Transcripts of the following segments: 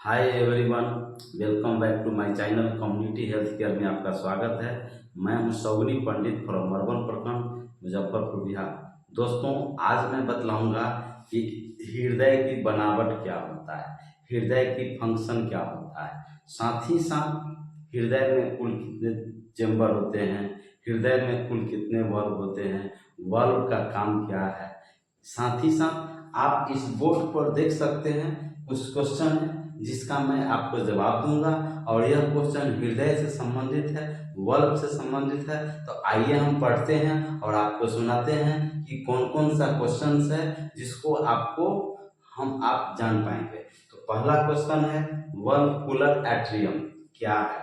Hi everyone, welcome back to my channel. Community health care में आपका स्वागत है। मैं हूं सौगनी पंडित फ्रॉम अर्बन प्रखंड, मुजफ्फरपुर, बिहार। दोस्तों, आज मैं बतलाऊंगा कि हृदय की बनावट क्या होता है, हृदय की फंक्शन क्या होता है, साथ ही साथ हृदय में कुल कितने चेंबर होते हैं, हृदय में कुल कितने वाल्व होते हैं, वाल्व का काम क्या है। साथ ही साथ आप इस बोर्ड पर देख सकते हैं कुछ क्वेश्चन है जिसका मैं आपको जवाब दूंगा, और यह क्वेश्चन हृदय से संबंधित है, वर्ब से संबंधित है। तो आइए हम पढ़ते हैं और आपको सुनाते हैं कि कौन कौन सा क्वेश्चन है जिसको आप जान पाएंगे। तो पहला क्वेश्चन है, वर्लपुलर एट्रियम क्या है।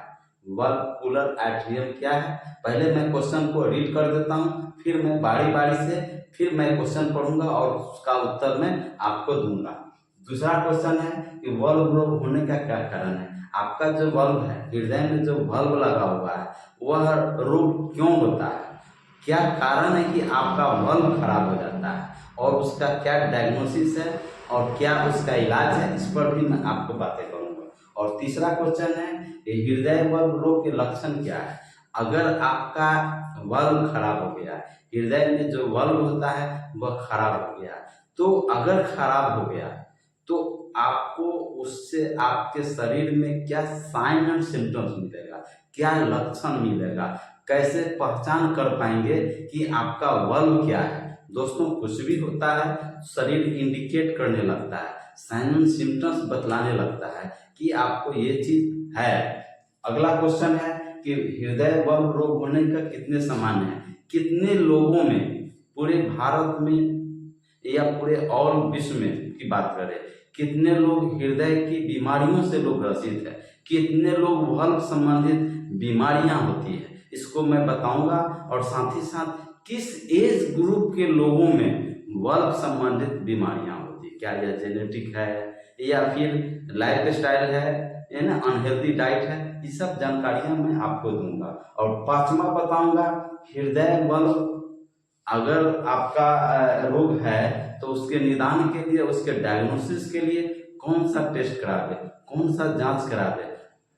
वर्लपुलर एट्रियम क्या है, पहले मैं क्वेश्चन को रीड कर देता हूँ, फिर मैं बारी बारी से फिर मैं क्वेश्चन पढ़ूंगा और उसका उत्तर मैं आपको दूंगा। दूसरा क्वेश्चन है कि वल्व रोग होने का क्या कारण है। आपका जो वल्व है, हृदय में जो वल्व लगा हुआ है, वह रोग क्यों होता है, क्या कारण है कि आपका वल्व खराब हो जाता है, और उसका क्या डायग्नोसिस है और क्या उसका इलाज है, इस पर भी मैं आपको बातें करूंगा। और तीसरा क्वेश्चन है कि हृदय वल्व रोग के लक्षण क्या है। अगर आपका वल्व खराब हो गया, हृदय में जो वल्व होता है वह खराब हो गया, तो अगर खराब हो गया तो आपको उससे आपके शरीर में क्या साइन एंड सिम्टम्स मिलेगा, क्या लक्षण मिलेगा, कैसे पहचान कर पाएंगे कि आपका वल्व क्या है। दोस्तों, कुछ भी होता है शरीर इंडिकेट करने लगता है, साइन एंड सिम्टम्स बतलाने लगता है कि आपको ये चीज है। अगला क्वेश्चन है कि हृदय वल्व रोग होने का कितने सामान्य है, कितने लोगों में, पूरे भारत में या पूरे और विश्व में की बात करें, कितने लोग हृदय की बीमारियों से लोग ग्रसित है, कितने लोग वल्व संबंधित बीमारियां होती है, इसको मैं बताऊंगा। और साथ ही साथ किस एज ग्रुप के लोगों में वल्व संबंधित बीमारियां होती है, क्या यह जेनेटिक है या फिर लाइफ स्टाइल है ना, अनहेल्दी डाइट है, ये सब जानकारियां मैं आपको दूंगा। और पांचवा बताऊंगा, हृदय वल्व अगर आपका रोग है तो उसके निदान के लिए, उसके डायग्नोसिस के लिए कौन सा टेस्ट करावे, कौन सा जांच करावे,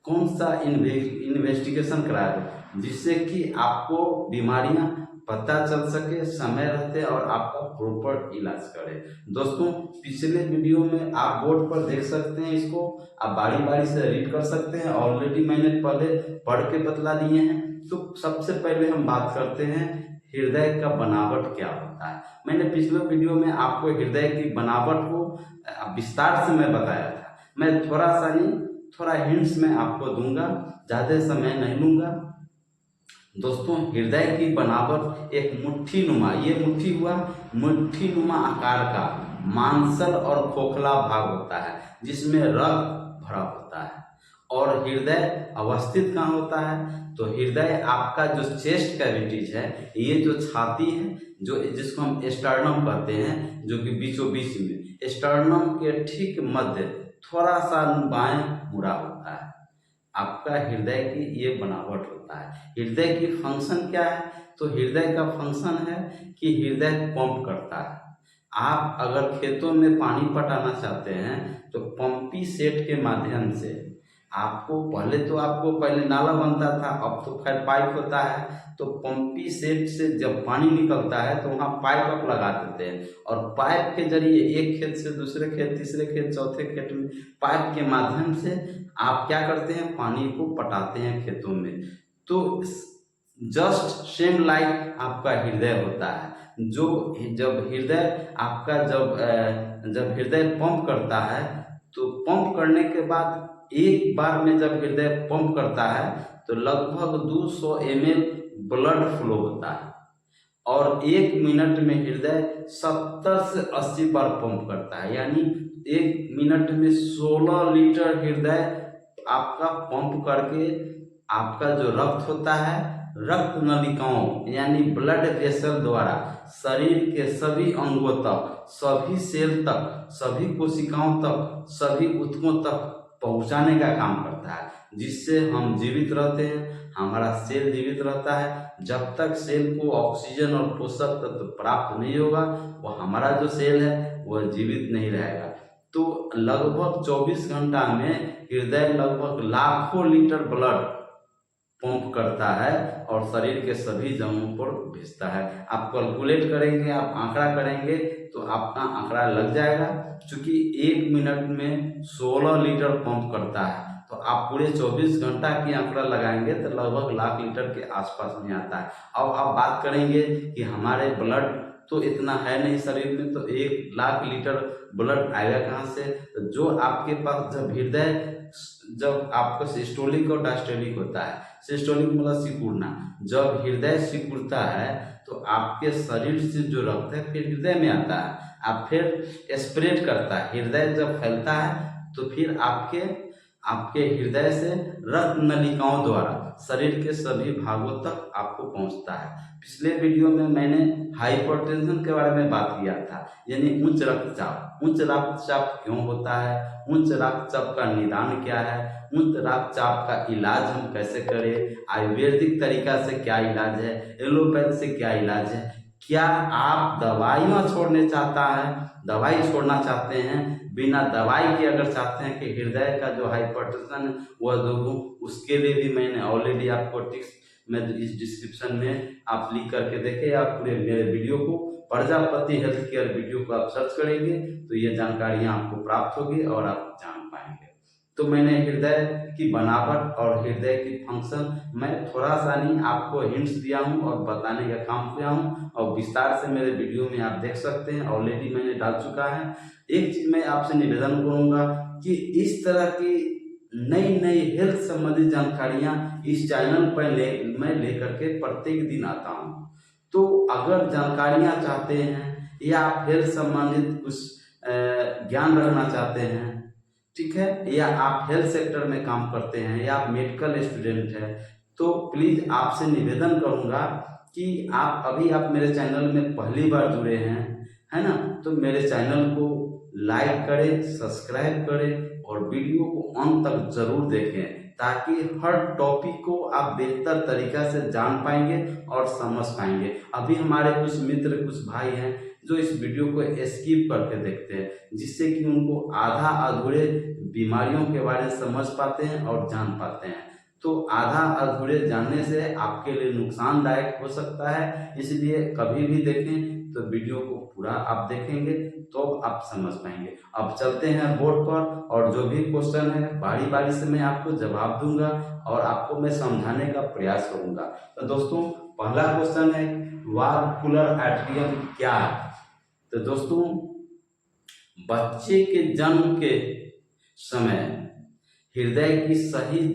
कौन सा इन्वेस्टिगेशन करावे, जिससे कि आपको बीमारियां पता चल सके समय रहते और आपका प्रॉपर इलाज करे। दोस्तों, पिछले वीडियो में आप बोर्ड पर देख सकते हैं, इसको आप बारी बारी से रीड कर सकते हैं, ऑलरेडी मैंने पहले पढ़ के बतला दिए हैं। तो सबसे पहले हम बात करते हैं हृदय का बनावट क्या होता है। मैंने पिछले वीडियो में आपको हृदय की बनावट को विस्तार से मैं बताया था। मैं थोड़ा सा नहीं, थोड़ा हिंट्स में आपको दूंगा, ज्यादा समय नहीं लूंगा। दोस्तों, हृदय की बनावट एक मुट्ठी नुमा, ये मुट्ठी हुआ मुट्ठी नुमा आकार का मांसल और खोखला भाग होता है जिसमें रक्त भरा होता है। और हृदय अवस्थित कहाँ होता है, तो हृदय आपका जो चेस्ट कैविटीज है, ये जो छाती है, जो जिसको हम एस्टर्नम कहते हैं, जो कि बीचों बीच में एस्टर्नम के ठीक मध्य थोड़ा सा बाएं मुड़ा होता है, आपका हृदय की ये बनावट होता है। हृदय की फंक्शन क्या है, तो हृदय का फंक्शन है कि हृदय पंप करता है। आप अगर खेतों में पानी पटाना चाहते हैं तो पंपी सेट के माध्यम से आपको, पहले नाला बनता था, अब तो खैर पाइप होता है, तो पंपी सेट से जब पानी निकलता है तो वहाँ पाइप आप लगा देते हैं, और पाइप के जरिए एक खेत से दूसरे खेत, तीसरे खेत, चौथे खेत में पाइप के माध्यम से आप क्या करते हैं, पानी को पटाते हैं खेतों में। तो जस्ट सेम लाइक आपका हृदय होता है, जो जब हृदय आपका जब हृदय पंप करता है, तो पंप करने के बाद एक बार में जब हृदय पंप करता है तो लगभग 200 ml ब्लड फ्लो होता है, और एक मिनट में हृदय 70 से 80 बार पंप करता है, यानी एक मिनट में 16 लीटर हृदय आपका पंप करके आपका जो रक्त होता है, रक्त नलिकाओं यानी ब्लड वेसल द्वारा शरीर के सभी अंगों तक, सभी सेल तक, सभी कोशिकाओं तक, सभी ऊतकों तक पहुंचाने का काम करता है, जिससे हम जीवित रहते हैं, हमारा सेल जीवित रहता है। जब तक सेल को ऑक्सीजन और पोषक तत्व प्राप्त नहीं होगा, वो हमारा जो सेल है वह जीवित नहीं रहेगा। तो लगभग 24 घंटा में हृदय लगभग लाखों लीटर ब्लड पंप करता है और शरीर के सभी जगहों पर भेजता है। आप कैलकुलेट करेंगे, आप आंकड़ा करेंगे तो आपका आंकड़ा लग जाएगा। क्योंकि 1 मिनट में 16 लीटर पंप करता है, तो आप पूरे 24 घंटा की आंकड़ा लगाएंगे तो लगभग लाख लीटर के आसपास में आता है। अब आप बात करेंगे कि हमारे ब्लड तो इतना है नहीं शरीर में, तो 1 लाख लीटर ब्लड आएगा कहाँ से? तो जो आपके पास जब आपका सिस्टोलिक और डायस्टोलिक होता है, सिस्टोलिक मतलब सिकुड़ना, जब हृदय सिकुड़ता है तो आपके शरीर से जो रक्त है फिर हृदय में आता है, आप फिर स्प्रेड करता है। हृदय जब फैलता है तो फिर आपके हृदय से रक्त नलिकाओं द्वारा शरीर के सभी भागों तक आपको पहुंचता है। पिछले वीडियो में मैंने हाइपरटेंशन के बारे में बात किया था, यानी उच्च रक्तचाप। उच्च रक्तचाप क्यों होता है, उच्च रक्तचाप का निदान क्या है, उच्च रक्तचाप का इलाज हम कैसे करें, आयुर्वेदिक तरीका से क्या इलाज है, एलोपैथ से क्या इलाज है, क्या आप दवाइयाँ छोड़ना चाहते हैं, बिना दवाई के अगर चाहते हैं कि हृदय का जो हाइपरटेंशन है वह दूर, उसके लिए भी मैंने ऑलरेडी आपको टिप्स में इस डिस्क्रिप्शन में आप लिख करके देखें। आप पूरे मेरे वीडियो को प्रजापति हेल्थ केयर वीडियो को आप सर्च करेंगे तो ये जानकारियाँ आपको प्राप्त होगी और आप जान पाएंगे। तो मैंने हृदय की बनावट और हृदय की फंक्शन मैं थोड़ा सा नहीं आपको हिंट्स दिया हूँ और बताने का काम किया हूँ, और विस्तार से मेरे वीडियो में आप देख सकते हैं, ऑलरेडी मैंने डाल चुका है। एक चीज मैं आपसे निवेदन करूंगा कि इस तरह की नई नई हेल्थ संबंधित जानकारियां इस चैनल पर मैं लेकर के प्रत्येक दिन आता हूं। तो अगर जानकारियां चाहते हैं या आप हेल्थ संबंधित कुछ ज्ञान रखना चाहते हैं, ठीक है, या आप हेल्थ सेक्टर में काम करते हैं या आप मेडिकल स्टूडेंट हैं, तो प्लीज आपसे निवेदन करूंगा कि आप मेरे चैनल में पहली बार जुड़े हैं, है ना, तो मेरे चैनल को लाइक करें, सब्सक्राइब करें और वीडियो को अंत तक जरूर देखें, ताकि हर टॉपिक को आप बेहतर तरीका से जान पाएंगे और समझ पाएंगे। अभी हमारे कुछ मित्र, कुछ भाई हैं जो इस वीडियो को स्किप करके देखते हैं, जिससे कि उनको आधा अधूरे बीमारियों के बारे में समझ पाते हैं और जान पाते हैं। तो आधा अधूरे जानने से आपके लिए नुकसानदायक हो सकता है, इसलिए कभी भी देखें तो वीडियो को पूरा आप देखेंगे तो आप समझ पाएंगे। अब चलते हैं बोर्ड पर, और जो भी क्वेश्चन है बारी बारी से मैं आपको जवाब दूंगा और आपको मैं समझाने का प्रयास करूंगा। तो दोस्तों, पहला क्वेश्चन है वाल्वुलर एट्रियम क्या है? तो दोस्तों, बच्चे के जन्म के समय हृदय की सही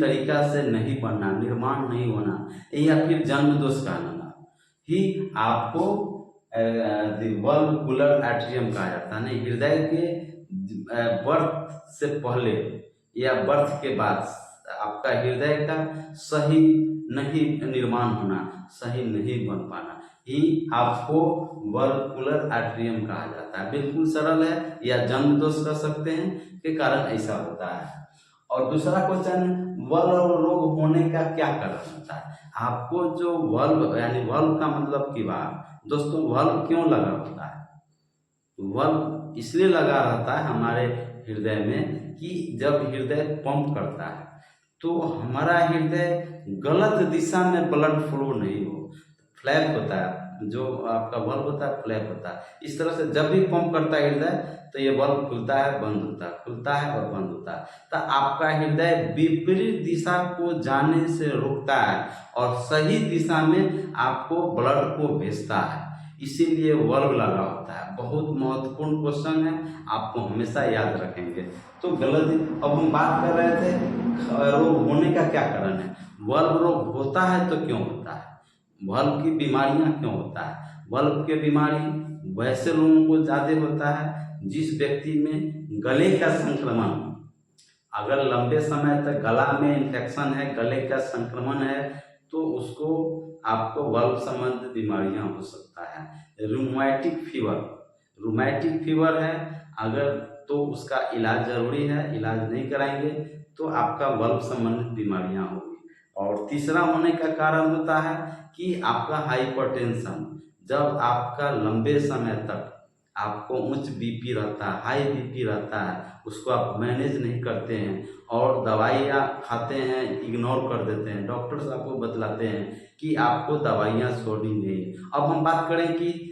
तरीका से नहीं बनना, निर्माण नहीं होना, या फिर जन्म दोष कहलाना ही आपको वाल्वुलर एट्रियम कहा जाता है। नहीं, हृदय के बर्थ से पहले या बर्थ के बाद आपका हृदय का सही नहीं निर्माण होना, सही नहीं बन पाना ही आपको वाल्वुलर एट्रियम कहा जाता है। बिल्कुल सरल है, या जन्म दोष कह सकते हैं के कारण ऐसा होता है। और दूसरा क्वेश्चन, वाल्व रोग होने का क्या कारण होता है? आपको जो वाल्व, यानी वाल्व का मतलब की बात दोस्तों, वाल्व क्यों लगा होता है? वाल्व इसलिए लगा रहता है हमारे हृदय में कि जब हृदय पंप करता है तो हमारा हृदय गलत दिशा में ब्लड फ्लो नहीं हो, फ्लैप होता है, जो आपका बल्ब होता है फ्लैप होता है। इस तरह से जब भी पंप करता है हृदय तो ये बल्ब खुलता है, बंद होता है, खुलता है और बंद होता है। तो आपका हृदय विपरीत दिशा को जाने से रोकता है और सही दिशा में आपको ब्लड को भेजता है, इसीलिए बल्ब लगा होता है। बहुत महत्वपूर्ण क्वेश्चन है, आपको हमेशा याद रखेंगे। तो गलत, अब हम बात कर रहे थे रोग होने का क्या कारण है। बल्ब रोग होता है तो क्यों होता है, बल्ब की बीमारियां क्यों होता है? बल्ब की बीमारी वैसे लोगों को ज़्यादा होता है जिस व्यक्ति में गले का संक्रमण, अगर लंबे समय तक गला में इन्फेक्शन है, गले का संक्रमण है, तो उसको आपको बल्ब संबंधित बीमारियां हो सकता है। रूमेटिक फीवर है अगर, तो उसका इलाज जरूरी है, इलाज नहीं कराएंगे तो आपका बल्ब संबंधित बीमारियां होगी। और तीसरा होने का कारण होता है कि आपका हाइपरटेंशन, जब आपका लंबे समय तक आपको उच्च बीपी रहता है, हाई बीपी रहता है, उसको आप मैनेज नहीं करते हैं और दवाइयाँ खाते हैं, इग्नोर कर देते हैं, डॉक्टर्स आपको बतलाते हैं कि आपको दवाइयाँ छोड़नी चाहिए। अब हम बात करें कि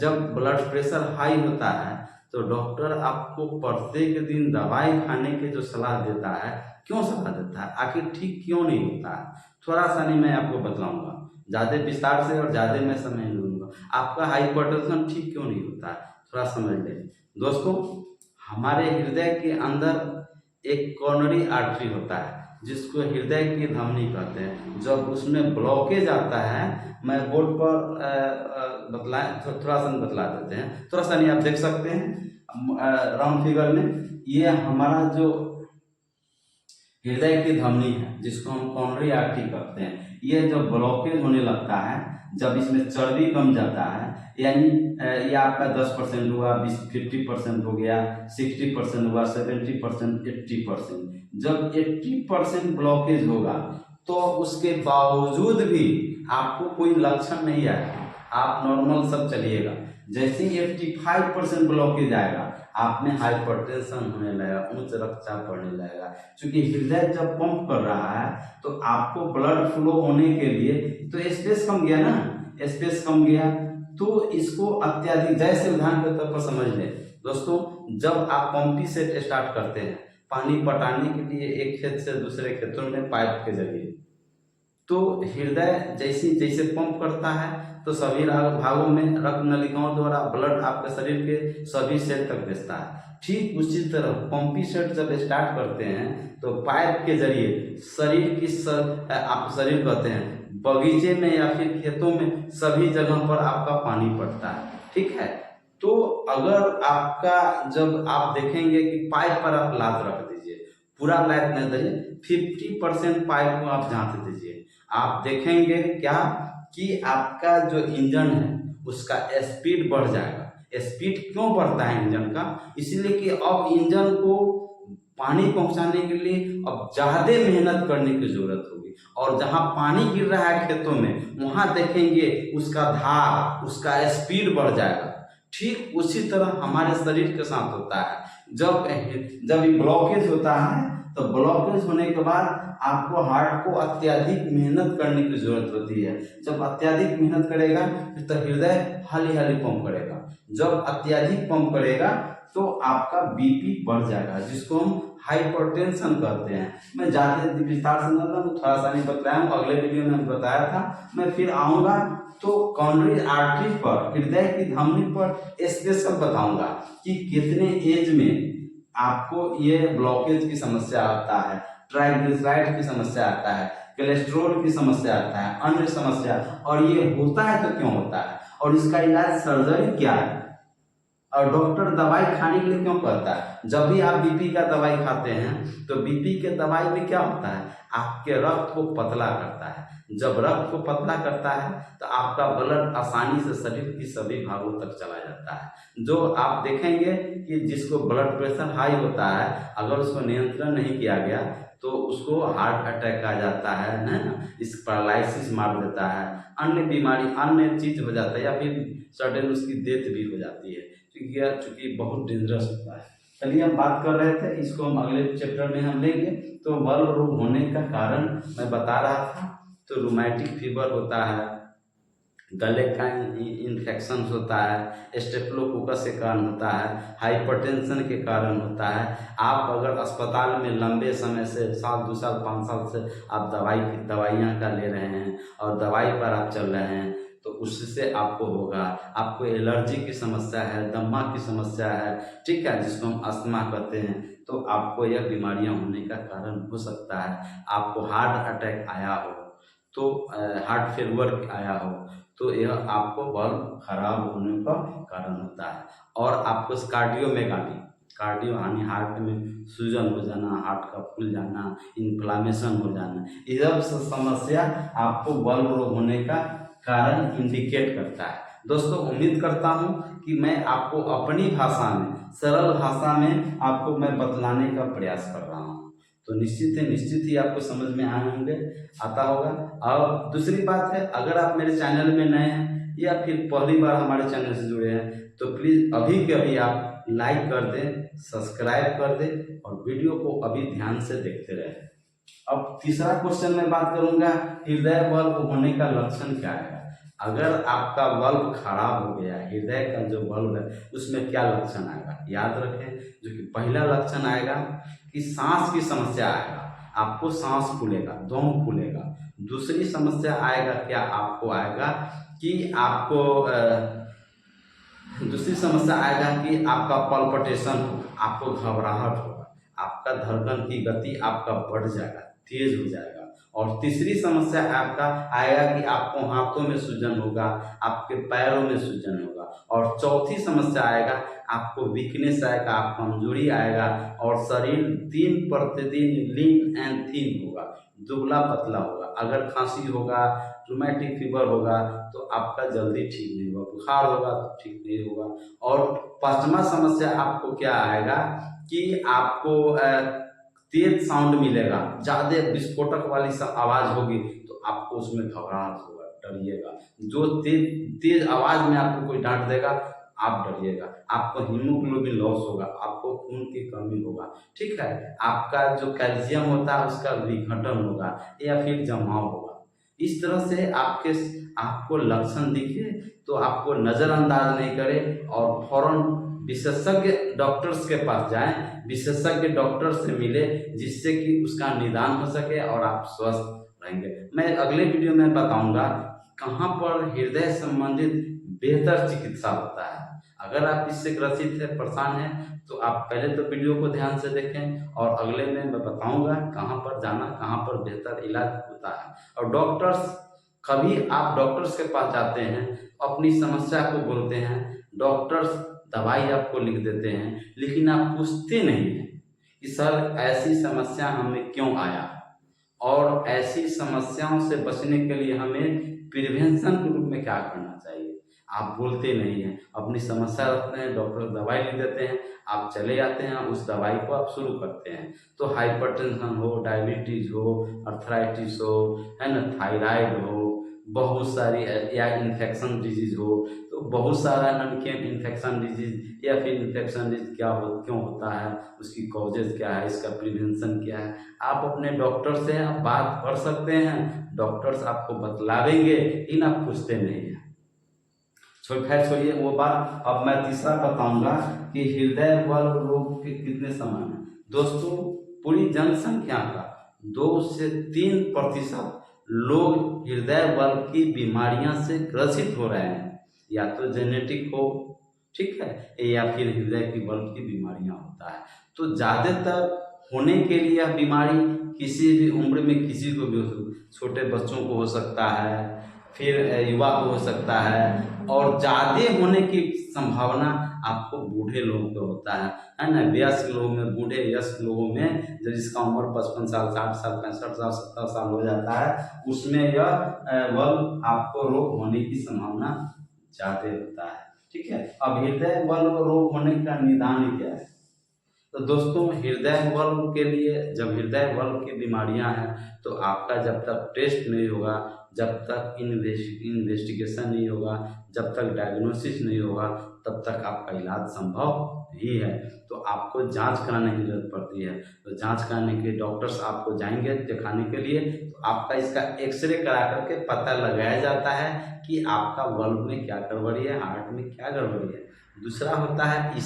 जब ब्लड प्रेशर हाई होता है तो डॉक्टर आपको प्रत्येक दिन दवाई खाने की जो सलाह देता है, क्यों सलाह देता है, आखिर ठीक क्यों नहीं होता है, थोड़ा सा नहीं मैं आपको बतलाऊंगा, ज़्यादा विस्तार से और ज़्यादा मैं समय नहीं लूँगा। आपका हाइपरटेंशन ठीक क्यों नहीं होता है, थोड़ा समझ लें दोस्तों। हमारे हृदय के अंदर एक कॉर्नरी आर्टरी होता है जिसको हृदय की धमनी कहते हैं। जब उसमें ब्लॉकेज आता है, मैं बोर्ड पर बतलाएं, थोड़ा सा बतला देते हैं, थोड़ा सा नहीं आप देख सकते हैं राउंड फिगर में, ये हमारा जो हृदय की धमनी है जिसको हम कॉर्नरी आर्टरी कहते हैं, ये जब ब्लॉकेज होने लगता है, जब इसमें चर्बी कम जाता है, यानी ये आपका 10% हुआ, 50% हो गया, 60% हुआ, 70%, 80%, जब 80% ब्लॉकेज होगा तो उसके बावजूद भी आपको कोई लक्षण नहीं आएगा, आप नॉर्मल सब चलिएगा। जैसे ही 85% ब्लॉकेज आएगा, आप में हाइपरटेंशन होने लगेगा, उच्च रक्तचाप बढ़ने लगेगा, क्योंकि हृदय जब पंप कर रहा है तो आपको ब्लड फ्लो होने के लिए तो स्पेस कम गया ना, स्पेस कम गया तो इसको अत्यधिक, जैसे उदाहरण के तौर पर समझ लें दोस्तों, जब आप पंपी सेट स्टार्ट करते हैं पानी पटाने के लिए एक खेत से दूसरे खेतों में पाइप के जरिए, तो हृदय जैसे जैसे पंप करता है तो सभी भागों में रक्त नलिकाओं द्वारा ब्लड आपके शरीर के सभी सेल तक भेजता है। ठीक उसी तरह पंपी सेट जब स्टार्ट करते हैं तो पाइप के जरिए शरीर की आप शरीर कहते हैं बगीचे में या फिर खेतों में सभी जगह पर आपका पानी पड़ता है, ठीक है। तो अगर आपका जब आप देखेंगे कि पाइप पर आप लात रख दीजिए, पूरा लात नहीं दीजिए, 50% पाइप को आप जांच दीजिए, आप देखेंगे क्या कि आपका जो इंजन है उसका स्पीड बढ़ जाएगा। स्पीड क्यों बढ़ता है इंजन का, इसलिए कि अब इंजन को पानी पहुंचाने के लिए अब ज्यादा मेहनत करने की जरूरत होगी, और जहां पानी गिर रहा है खेतों में वहां देखेंगे उसका धार, उसका स्पीड बढ़ जाएगा। ठीक उसी तरह हमारे शरीर के साथ होता है, जब ब्लॉकेज होता है तो ब्लॉकेज होने के बाद आपको हार्ट को अत्यधिक मेहनत करने की जरूरत होती है। जब अत्यधिक मेहनत करेगा तो हृदय हाली हाली पंप करेगा, जब अत्यधिक पंप करेगा तो आपका बीपी बढ़ जाएगा, जिसको हम हाइपरटेंशन कहते हैं। मैं ज्यादा विस्तार से थोड़ा सा नहीं बताया हूँ, अगले वीडियो में बताया था, मैं फिर आऊंगा तो कॉर्नरी आर्टरी पर, हृदय की धमनी पर स्पेशल बताऊंगा कि कितने एज में आपको ये ब्लॉकेज की समस्या आता है, ट्राइग्लिसराइड की समस्या आता है, कोलेस्ट्रॉल की समस्या आता है, अन्य समस्या, और ये होता है तो क्यों होता है, और इसका इलाज सर्जरी क्या है, और डॉक्टर दवाई खाने के लिए क्यों कहता है। जब भी आप बीपी का दवाई खाते हैं तो बीपी के दवाई में क्या होता है, आपके रक्त को पतला करता है, जब रक्त को पतला करता है तो आपका ब्लड आसानी से शरीर की सभी भागों तक चला जाता है। जो आप देखेंगे कि जिसको ब्लड प्रेशर हाई होता है, अगर उसको नियंत्रण नहीं किया गया तो उसको हार्ट अटैक आ जाता है ना, इस पैरालिसिस मार देता है, अन्य बीमारी अन्य चीज हो जाता है, या फिर सडन उसकी डेथ भी हो जाती है, चूंकि बहुत डेंजरस होता है। चलिए हम बात कर रहे थे, इसको हम अगले चैप्टर में हम लेंगे। तो बल्ब रोग होने का कारण मैं बता रहा था, तो रूमेटिक फीवर होता है, गले का इन्फेक्शन होता है, स्टेप्लोकोकस के कारण होता है, हाइपरटेंशन के कारण होता है। आप अगर अस्पताल में लंबे समय से साल 2 साल 5 साल से आप दवाइयाँ का ले रहे हैं और दवाई पर आप चल रहे हैं तो उससे आपको होगा, आपको एलर्जी की समस्या है, दमा की समस्या है, ठीक है, जिसको हम अस्थमा कहते हैं, तो आपको यह बीमारियां होने का कारण हो सकता है। आपको हार्ट अटैक आया हो, तो हार्ट फेलियर आया हो, तो यह आपको बल्ब खराब होने का कारण होता है। और आपको कार्डियो यानी हार्ट में सूजन हो जाना, हार्ट का फूल जाना, इन्फ्लामेशन हो जाना, यह सब समस्या आपको बल्ब रोग होने का कारण इंडिकेट करता है। दोस्तों उम्मीद करता हूं कि मैं आपको अपनी भाषा में, सरल भाषा में आपको मैं बतलाने का प्रयास कर रहा हूं, तो निश्चित ही आपको समझ में आए होंगे, आता होगा। और दूसरी बात है, अगर आप मेरे चैनल में नए हैं या फिर पहली बार हमारे चैनल से जुड़े हैं तो प्लीज़ अभी के अभी आप लाइक कर दें, सब्सक्राइब कर दें और वीडियो को अभी ध्यान से देखते रहें। अब तीसरा क्वेश्चन में बात करूंगा, हृदय बल्ब होने का लक्षण क्या है। अगर आपका बल्ब खराब हो गया, हृदय का जो बल्ब है उसमें क्या लक्षण आएगा, याद रखें। जो कि पहला लक्षण आएगा कि सांस की समस्या आएगा, आपको सांस फूलेगा, दम फूलेगा। दूसरी समस्या आएगा क्या, आपको आएगा कि आपको दूसरी समस्या आएगा कि आपका पल्पिटेशन होगा, आपको घबराहट होगा, आपका धड़कन की गति आपका बढ़ जाएगा, तेज हो जाएगा। और तीसरी समस्या आपका आएगा कि आपको हाथों में सूजन होगा, आपके पैरों में सूजन होगा। और चौथी समस्या आएगा आपको वीकनेस आएगा, आप कमजोरी आएगा और शरीर दिन प्रतिदिन लीन एंड थिन होगा, दुबला पतला होगा। अगर खांसी होगा, रूमेटिक फीवर होगा तो आपका जल्दी ठीक नहीं होगा, बुखार होगा तो ठीक नहीं होगा। और पांचवा समस्या आपको क्या आएगा कि आपको तेज साउंड मिलेगा, ज्यादा विस्फोटक वाली आवाज होगी तो आपको उसमें घबराहट होगा, डरिएगा। जो तेज तेज आवाज में आपको कोई डांट देगा आप डरिएगा, आपको हीमोग्लोबिन लॉस होगा, आपको खून की कमी होगा, ठीक है। आपका जो कैल्शियम होता है उसका विघटन होगा या फिर जमाव होगा। इस तरह से आपको लक्षण दिखे तो आपको नजरअंदाज नहीं करें और फौरन विशेषज्ञ डॉक्टर्स के पास जाएं, विशेषज्ञ डॉक्टर से मिले जिससे कि उसका निदान हो सके और आप स्वस्थ रहेंगे। मैं अगले वीडियो में बताऊंगा कहाँ पर हृदय संबंधित बेहतर चिकित्सा होता है। अगर आप इससे ग्रसित है, परेशान हैं तो आप पहले तो वीडियो को ध्यान से देखें और अगले में मैं बताऊंगा कहाँ पर जाना, कहाँ पर बेहतर इलाज होता है। और डॉक्टर्स, कभी आप डॉक्टर्स के पास जाते हैं, अपनी समस्या को बोलते हैं, डॉक्टर्स दवाई आपको लिख देते हैं, लेकिन आप पूछते नहीं हैं कि सर ऐसी समस्या हमें क्यों आया और ऐसी समस्याओं से बचने के लिए हमें प्रिवेंशन के रूप में क्या करना चाहिए। आप बोलते नहीं हैं, अपनी समस्या रखते हैं, डॉक्टर दवाई लिख देते हैं, आप चले जाते हैं, उस दवाई को आप शुरू करते हैं। तो हाइपरटेंशन हो, डायबिटीज हो, अर्थराइटिस हो, है ना, थायराइड हो, बहुत सारी या इन्फेक्शन डिजीज हो, तो बहुत सारा अनकेम इन्फेक्शन डिजीज या फिर इन्फेक्शन डिजीज क्यों होता है, उसकी कॉजेज क्या है, इसका प्रिवेंशन क्या है, आप अपने डॉक्टर से आप बात कर सकते हैं। डॉक्टर्स आपको बतलावेंगे, इन आप पूछते नहीं हैं। खैर छोड़िए वो बात। अब मैं तीसरा बताऊंगा कि हृदय बल्ब रोग के कितने समान है। दोस्तों, पूरी जनसंख्या का 2 से 3% लोग हृदय बल्ब की बीमारियां से ग्रसित हो रहे हैं, या तो जेनेटिक हो, ठीक है, या फिर हृदय की बल्ब की बीमारियां होता है। तो ज्यादातर होने के लिए यह बीमारी किसी भी उम्र में किसी को भी हो, छोटे बच्चों को हो सकता है, फिर युवा को हो सकता है, और ज्यादा होने की संभावना आपको बूढ़े लोगों को होता है ना। वयस्क लोगों में, बूढ़े वयस्क लोगों में, जब जिसका उम्र 55 साल, 60 साल, 65 साल, 70 साल हो जाता है, उसमें यह बल्ब आपको रोग होने की संभावना ज्यादा होता है, ठीक है। अब हृदय बल्ब रोग होने का निदान क्या है। तो दोस्तों, हृदय बल्ब के लिए, जब हृदय बल्ब की बीमारियां हैं तो आपका जब तक टेस्ट नहीं होगा, जब तक इन्वेस्टिगेशन नहीं होगा, जब तक डायग्नोसिस नहीं होगा, तब तक आपका इलाज संभव नहीं है। तो आपको जांच कराने की जरूरत पड़ती है। तो जांच कराने के डॉक्टर्स आपको जाएंगे दिखाने के लिए, तो आपका इसका एक्सरे करा करके पता लगाया जाता है कि आपका बल्ब में क्या गड़बड़ी है, हार्ट में क्या गड़बड़ी है। दूसरा होता है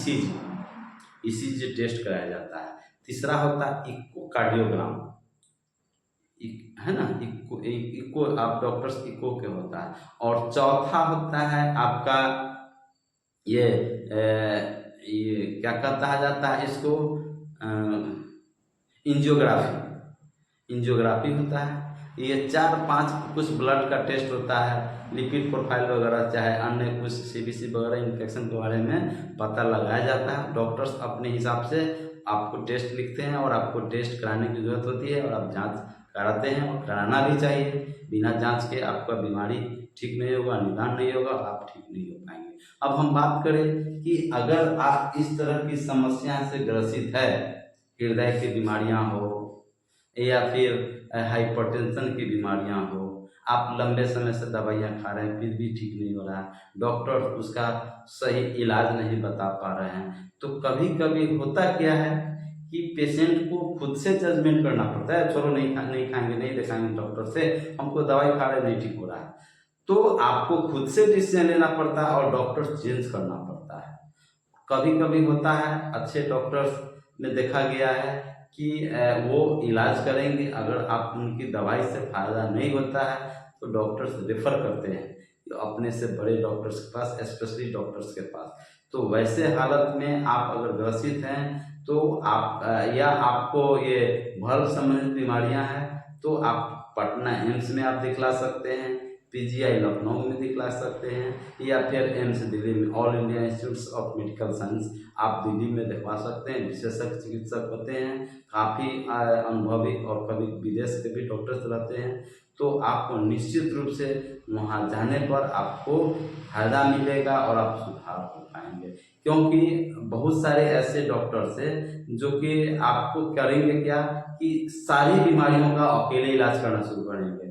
ईसीजी टेस्ट कराया जाता है। तीसरा होता है इकोकार्डियोग्राम, है ना, इको आप डॉक्टर्स इको के होता है। और चौथा होता है आपका ये क्या कहता जाता है इसको, एंजियोग्राफी होता है। ये 4-5 कुछ ब्लड का टेस्ट होता है, लिपिड प्रोफाइल वगैरह, चाहे अन्य कुछ सीबीसी वगैरह इन्फेक्शन के बारे में पता लगाया जाता है। डॉक्टर्स अपने हिसाब से आपको टेस्ट लिखते हैं और आपको टेस्ट कराने की जरूरत होती है और आप जांच कराते हैं, और कराना भी चाहिए। बिना जांच के आपका बीमारी ठीक नहीं होगा, निदान नहीं होगा, आप ठीक नहीं हो पाएंगे। अब हम बात करें कि अगर आप इस तरह की समस्या से ग्रसित है, हृदय की बीमारियां हो या फिर हाइपरटेंशन की बीमारियां हो, आप लंबे समय से दवाइयाँ खा रहे हैं फिर भी ठीक नहीं हो रहा है, डॉक्टर उसका सही इलाज नहीं बता पा रहे हैं, तो कभी कभी होता क्या है कि पेशेंट को खुद से जजमेंट करना पड़ता है, चलो नहीं खाएंगे, नहीं दिखाएंगे डॉक्टर से, हमको दवाई खा रहे नहीं ठीक हो रहा है, तो आपको खुद से डिसीजन लेना पड़ता है और डॉक्टर चेंज करना पड़ता है। कभी कभी होता है अच्छे डॉक्टर्स में देखा गया है कि वो इलाज करेंगे, अगर आप उनकी दवाई से फायदा नहीं होता है तो डॉक्टर्स रेफर करते हैं अपने से बड़े डॉक्टर्स के पास, स्पेशलिस्ट डॉक्टर्स के पास। तो वैसे हालत में आप अगर ग्रसित हैं तो आप या आपको ये भल संबंधित बीमारियां हैं तो आप पटना एम्स में आप दिखला सकते हैं, पीजीआई लखनऊ में दिखला सकते हैं, या फिर एम्स दिल्ली में, all India institute of medical science आप दिल्ली में दिखवा सकते हैं। विशेषज्ञ चिकित्सक होते हैं, काफ़ी अनुभवी, और कभी विदेश के भी डॉक्टर्स रहते हैं, तो आपको निश्चित रूप से वहाँ जाने पर आपको फायदा मिलेगा और आप सुधार हो पाएंगे। क्योंकि बहुत सारे ऐसे डॉक्टर्स हैं जो कि आपको करेंगे क्या कि सारी बीमारियों का अकेले इलाज करना शुरू करेंगे,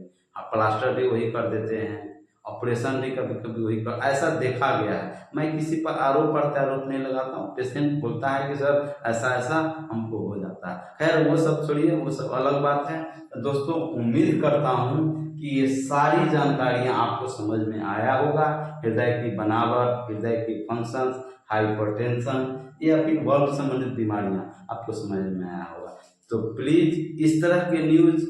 प्लास्टर भी वही कर देते हैं, ऑपरेशन भी कभी कभी वही कर, ऐसा देखा गया है। मैं किसी पर आरोप प्रत्यारोप नहीं लगाता हूँ, पेशेंट बोलता है कि सर ऐसा ऐसा हमको हो जाता है, खैर वो सब छोड़िए, वो सब अलग बात है। दोस्तों उम्मीद करता हूँ कि ये सारी जानकारियाँ आपको समझ में आया होगा, हृदय की बनावट, हृदय की फंक्शंस, हाइपरटेंशन या फिर वर्ग संबंधित बीमारियाँ आपको समझ में आया होगा। तो प्लीज इस तरह के न्यूज,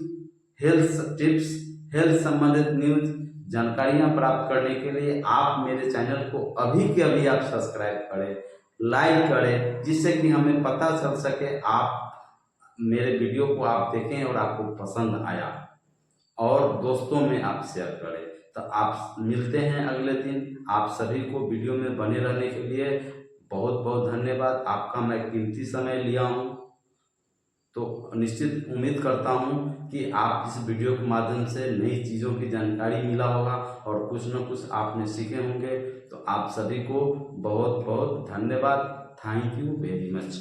हेल्थ टिप्स, हेल्थ संबंधित न्यूज जानकारियां प्राप्त करने के लिए आप मेरे चैनल को अभी के अभी आप सब्सक्राइब करें, लाइक करें, जिससे कि हमें पता चल सके आप मेरे वीडियो को आप देखें और आपको पसंद आया, और दोस्तों में आप शेयर करें। तो आप मिलते हैं अगले दिन। आप सभी को वीडियो में बने रहने के लिए बहुत बहुत धन्यवाद। आपका मैं कीमती समय लिया हूँ, तो निश्चित उम्मीद करता हूँ कि आप इस वीडियो के माध्यम से नई चीज़ों की जानकारी मिला होगा और कुछ न कुछ आपने सीखे होंगे। तो आप सभी को बहुत बहुत धन्यवाद। Thank you very much.